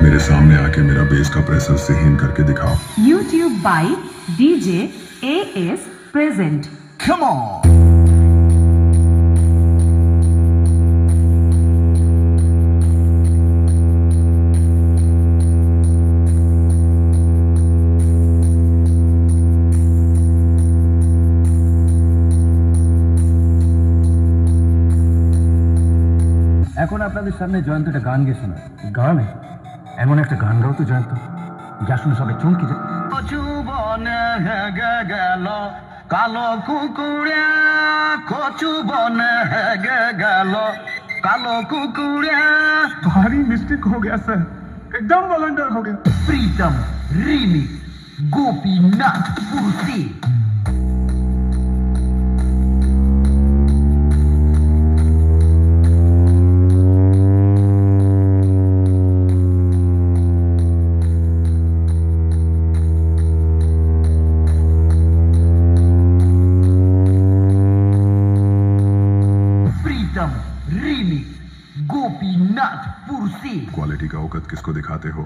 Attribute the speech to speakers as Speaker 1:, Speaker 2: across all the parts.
Speaker 1: मेरे सामने आके मेरा बेस का प्रेशर सिहीन करके दिखाओ।
Speaker 2: YouTube by DJ AS present.
Speaker 3: Come on!
Speaker 4: এখন আপনাদের সামনে জয়ন্ত একটা গান গেয়ে শোনায়। গান? এমন একটা গান গাও তো জয়ন্ত, যা শুনে সবাই চমকে যায়।
Speaker 3: কচুবনে হেগে গেল কালো কুকুরে, কচুবনে হেগে গেল কালো কুকুরে।
Speaker 5: भारी मिस्टेक हो गया सर, एकदम वॉलंटियर हो गया।
Speaker 3: प्रीतम रीमिक्स गोपीनाथ पुरसी। प्रीतम रीमिक्स गोपीनाथ पुरसी।
Speaker 1: क्वालिटी का औकत किसको दिखाते हो?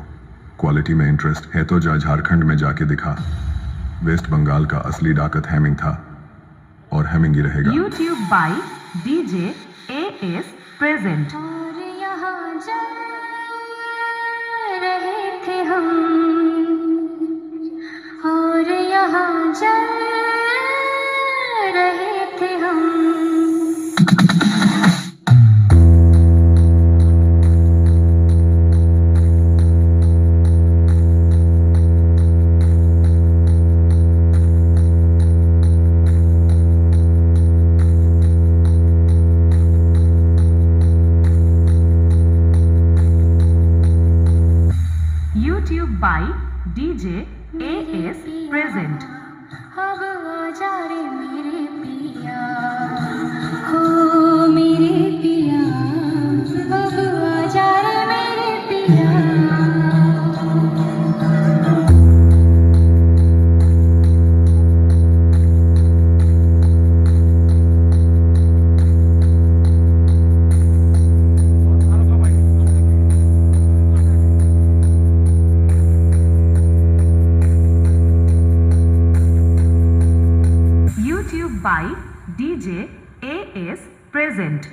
Speaker 1: क्वालिटी में इंटरेस्ट है तो जा झारखंड में जाके दिखा। वेस्ट बंगाल का असली डाकत हैमिंग था और हैमिंग ही रहेगा।
Speaker 2: YouTube by DJ AS present.
Speaker 6: और यहाँ जा रहे थे हम, और यहाँ जा रहे थे हम।
Speaker 2: YouTube by DJ AS present.
Speaker 6: अब आजा रे मेरे पिया, हो मेरे पिया, अब आजा रे मेरे पिया।
Speaker 2: YouTube by DJ AS present.